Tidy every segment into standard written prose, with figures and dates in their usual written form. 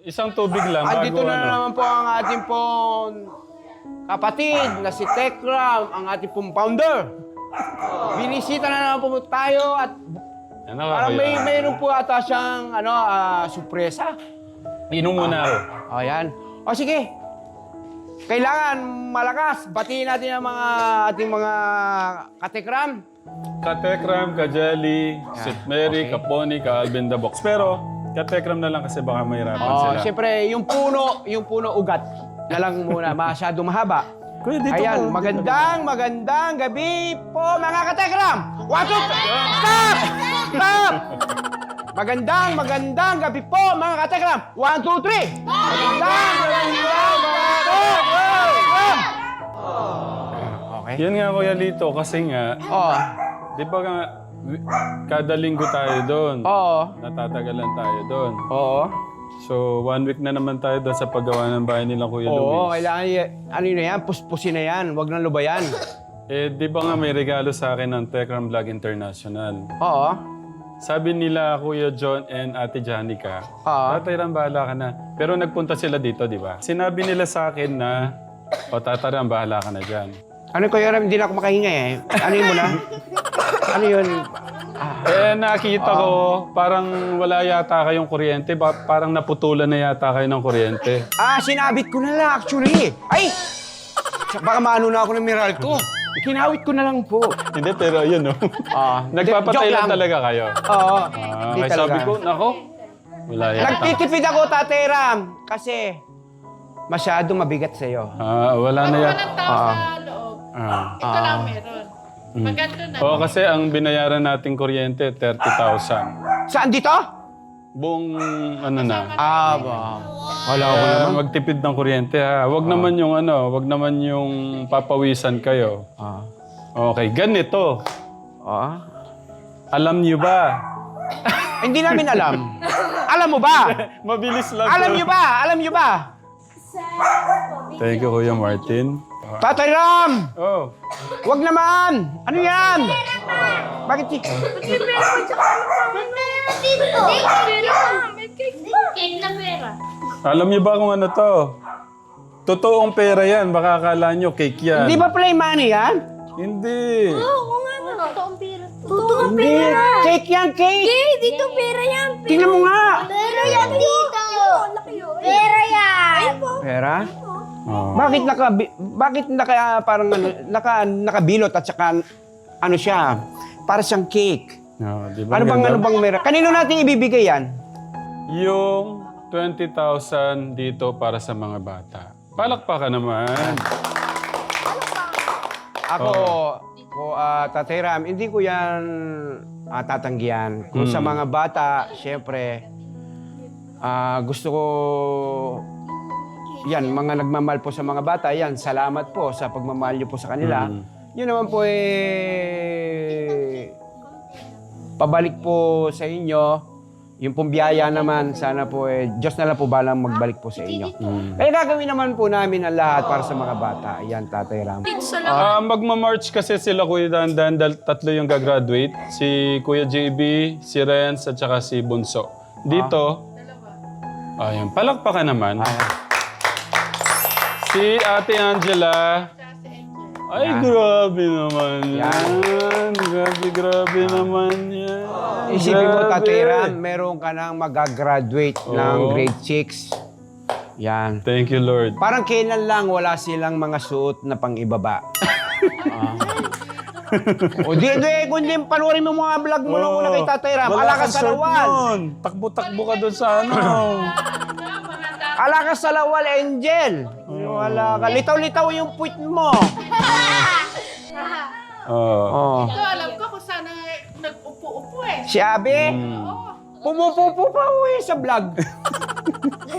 isang tubig lang bago Andito na ano. naman po ang ating pong kapatid na si Tekram, ang ating pong founder. Binisita na naman po tayo at Ano ka, parang kuya? mayroon po ata siyang sorpresa. Inom muna ako. O yan. O sige. Kailangan malakas. Batiin natin ang ating mga katekram. Katekram, Kajali, St. Mary, okay. Kaponi, Ka-Alvin the Box. Pero, katekram na lang kasi baka mahirapan sila. Siyempre, yung puno ugat na lang muna. Masyado mahaba. Kuya, dito Ayan, po. magandang gabi po mga katekram! One, two, stop! Stop! Magandang gabi po mga katekram! 1, 2, 3! Magandang gabi po mga katekram! Okay. Yan nga, Kuya Lito, kasi nga, Oh, di ba nga, kada linggo tayo doon. oo, Natatagalan tayo doon. oo. So, 1 week na naman tayo doon sa paggawa ng bahay nila, Kuya Oo, Luis. kailangan ano yun na yan, puspusin na yan, huwag nang lubayan. Eh, di ba nga may regalo sa akin ng Tekram Vlog International? Oo, Sabi nila, Kuya John and Ate Janica, Oo. Tatay Ram, bahala ka na. Pero nagpunta sila dito, di ba? Sinabi nila sa akin na, Tatay Ram, bahala ka na dyan. ano ko yun, hindi na ako makahinga eh. Ano yun muna? Ano yun? Eh, nakita ko, parang wala yata kayong kuryente. Parang naputulan na yata kayo ng kuryente. Sinabit ko na lang actually. Ay! Baka maano na ako ng mineral ko. Kinawit ko na lang po. Hindi, pero yun, no? Nagpapatay joke lang lang. talaga kayo. Oo. Hindi Kaya talaga. sabi ko, nako, wala yata. Nagtitipid ako, Tatay Ram, kasi masyado mabigat sa'yo. Wala na Wala yata. ng tao sa loob. Ito lang meron. Maganda na. Oo, kasi ang binayaran nating kuryente, 30,000. Saan dito? Buong, ano na. Ba. Wala ko Kaya naman. magtipid ng kuryente, ha. Wag naman yung, wag naman yung papawisan kayo. Okay, ganito. Alam niyo ba? Hindi namin alam. Alam mo ba? Mabilis lang. Alam niyo ba? Alam niyo ba? Thank you, Kuya Martin. Tatay Ram! Oh, Wag naman! Ano yan? Bakit si... May pera dito. May cake pa. Cake na pera. alam niyo ba kung ano to? Totoong pera yan. Baka akala niyo cake yan. Hindi ba play money yan? Hindi. Oo nga na. Totoong pera. Hindi. Cake yan, cake! Dito pera yan. Tingnan mo nga! Pera yan dito. Pera yan. Pera? Oh. Bakit parang nakabilot at saka ano siya? Para siyang cake. Oh, di ba Ano ganda? bang meron? Kanino natin ibibigay yan? Yung 20,000 dito para sa mga bata. Palakpakan naman. Ako, Tatay Ram, hindi ko yan tatanggihan. Kung sa mga bata, syempre, gusto ko, yan, mga nagmamahal po sa mga bata, yan, salamat po sa pagmamahal niyo po sa kanila. Yun naman po pabalik po sa inyo. Yung pong biyaya naman, sana po Diyos na lang po balang magbalik po sa inyo. Kaya gagawin naman po namin ang lahat para sa mga bata. Yan, Tatay Ram. Magma-march kasi sila Kuya Dandan, dahil tatlo yung gagraduate. Si Kuya JB, si Renz, at saka si Bunso. Dito, ayun, palakpakan naman. Si Ate Angela. Ay, grabe naman yan. Grabe naman yan. Isipin mo, Grabe. Tatay Ram, meron ka nang mag-graduate ng Oo. grade 6. Yan. Thank you, Lord. Parang kailan lang wala silang mga suot na pang-ibaba. O di, kundi panoorin mo mga vlog mo nung una kay Tatay Ram. Wala Alakas kang sa short lawal. nun. Takbo-takbo ka doon sa ano. Alakas sa lawal, Angel. Wala ka. Litaw-litaw yung puwit mo. Oh. Ito, alam ko kung saan nag-upo-upo Si Abe, pumupupo pa sa vlog.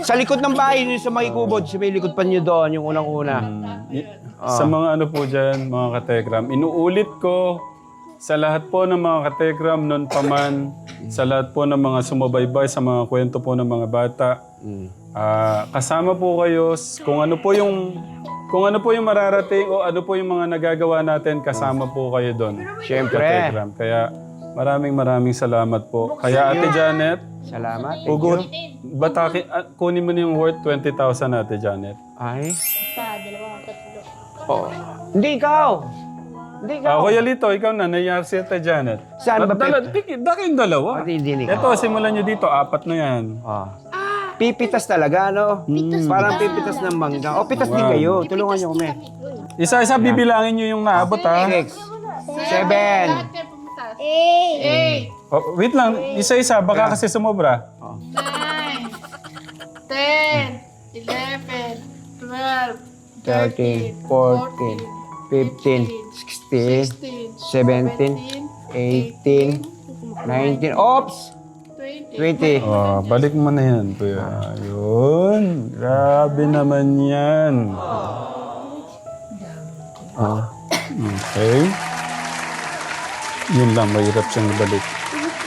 Sa likod ng bahay, yun sa Makikubod, sa may likod pa niyo doon, yung unang-una. Sa mga ano po dyan, mga katekram, inuulit ko sa lahat po ng mga katekram noon pa man, sa lahat po ng mga sumubaybay, sa mga kwento po ng mga bata, kasama po kayo kung ano po yung mararating o ano po yung mga nagagawa natin, kasama po kayo doon. Siyempre. Katekram. Kaya Maraming salamat po. Kaya Ate Janet, Salamat. hugot, kunin mo na yung worth 20,000 Ate Janet. Ay. Isa, dalawa, tatlo. Oh. Hindi ikaw. Hindi ikaw. Kuya Lito, ikaw na, nayar si Ate Janet. Saan ba, Kayong dalawa. Hindi ikaw. Ito, simulan nyo dito, 4 na yan. Ah. Pipitas talaga, no? Parang pipitas ng mangga. O, pitas din kayo. Tulungan niyo kami. Isa-isa bibilangin nyo yung naabot, ha? 6, 7. Oh, wait lang, isa-isa, baka kasi sumobra. 9, 10, 11, 12, 13, 14, 15, 16, 17, 18, 19. Oops! 20. Oh, balik mo na yan, kuya. Ayun, grabe naman yan. Okay. Yun lang, mahirap siyang ibalik.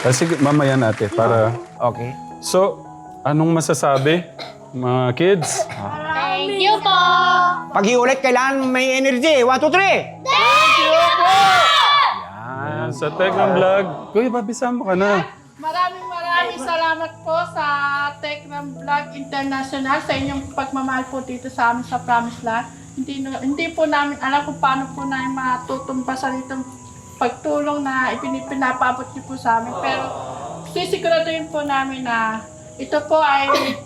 Kasi mamaya natin para... Okay. So, anong masasabi, mga kids? Thank you po! Pag iulit, kailangan may energy. 1, 2, 3! Ayan, sa Tekram Vlog. Kuya, babisama ka na. Maraming salamat po sa Tekram Vlog International sa inyong pagmamahal po dito sa amin sa Promised Land. Hindi po namin alam kung paano po namin matutumbasan itong pagtulong na ipinapaabot niyo po sa amin. Pero sisiguraduhin po namin na ito po ay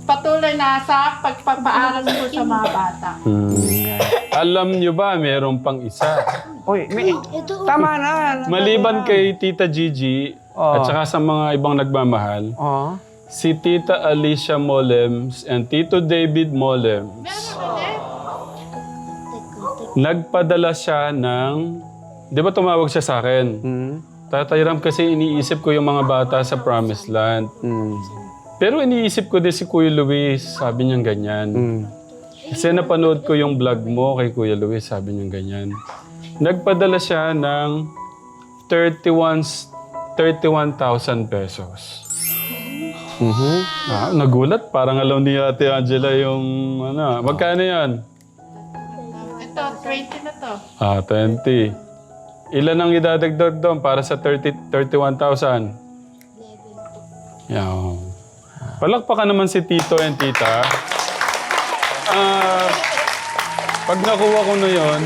patuloy na sa pagpapaaral po sa mga bata. Alam nyo ba, meron pang isa. Uy, tama na. Maliban kay Tita Gigi at saka sa mga ibang nagmamahal, Oh. si Tita Alicia Molems and Tito David Molems, nagpadala siya ng... Di ba tumawag siya sa akin? Tatay Ram, kasi iniisip ko yung mga bata sa Promised Land. Pero iniisip ko din si Kuya Luis, sabi niya ganyan. Kasi napanood ko yung vlog mo kay Kuya Luis, sabi niya ganyan. Nagpadala siya ng 31,000 pesos. Nagulat, parang alam ni Ate Angela yung ano. Magkano yan? Ito, 20 na to. 20. Ilan ang idadagdag doon para sa 31,000? Yan. Palakpakan naman si Tito and Tita. Pag nakuha ko na yon,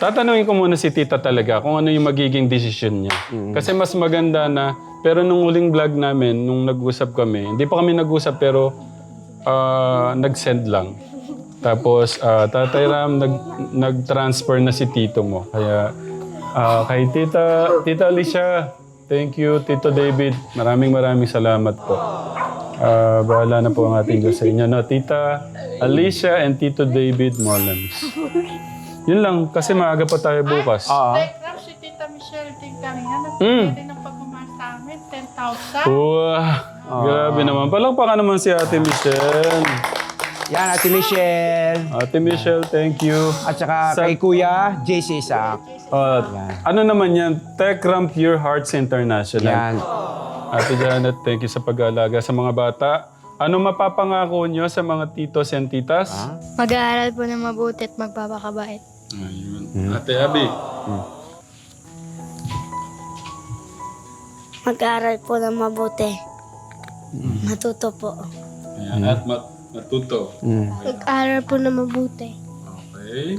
tatanungin ko muna si Tita talaga kung ano yung magiging desisyon niya. Kasi mas maganda na, pero nung huling vlog namin, nung nag-usap kami, hindi pa kami nag-usap pero nag-send lang. Tapos, Tatay Ram, nag-transfer na si Tito mo. Kaya, kay Tita Alicia, thank you, Tito David. Maraming salamat po. Bahala na po ang ating Diyos sa inyo. No, Tita Alicia and Tito David Molems. Yun lang, kasi maaga pa tayo bukas. Tekram, si Tita Michelle din kanina. Nagpapili ng pagmamahal sa amin, 10,000. Wow, grabe naman. Palakpakan naman si Ate Michelle. Yan, Ate Michelle. Ate Michelle, thank you. At saka kay Kuya JC Isaac. Ano naman yan? Tekram Pure Hearts International. Yan. Ate Janet, thank you sa pag-aalaga sa mga bata. Ano mapapangako nyo sa mga titos and titas? Mag-aaral po na mabuti at magpapakabait. Ayun. Ate Abby. Mag-aaral po na mabuti. Matuto po. Ayan. At matuto. Mag-aaral po na mabuti. Okay.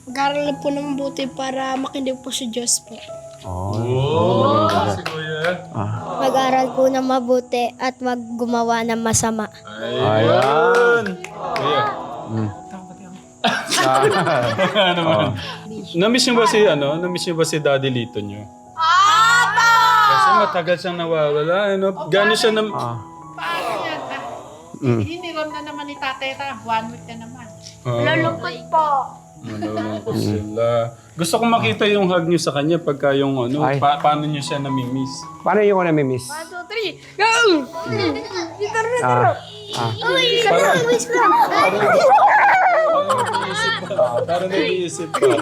Mag-aaral po na mabuti para makinig po sa Diyos po. Oh, si Kuya. Mag-aaral po na mabuti at wag gumawa ng masama. Ayun. Kuya. Ano naman? Namiss niyo ba si Daddy Lito niyo? Kasi matagal siyang nawawala. Ano? Gano'n siya na... Paano yan? Hiniram na naman ni Tatay Ram. 1 week na naman. Lulungkot po. Malulungkot sila. Gusto kong makita yung hug niyo sa kanya pagka yung ano, Ay. paano niyo siya namimiss. Paano yung ko nami-miss? 1, 2, 3, go! Parang nag-iisip pa.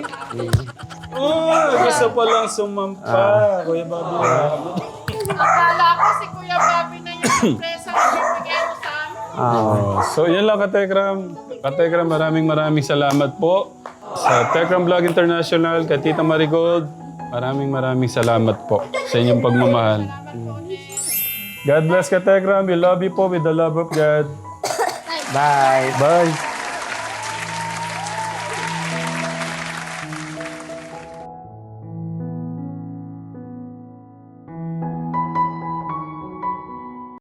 Gusto pa lang sumampa. Kuya Bobby. Akala ko si Kuya Bobby na yung sorpresa na bibigay mo sa amin. So yan lang Katekram. Katekram, maraming salamat po sa Tekram Vlog International, kay Tita Marigold, Maraming salamat po sa inyong pagmamahal. God bless Katekram. We love you po with the love of God. Bye. Bye.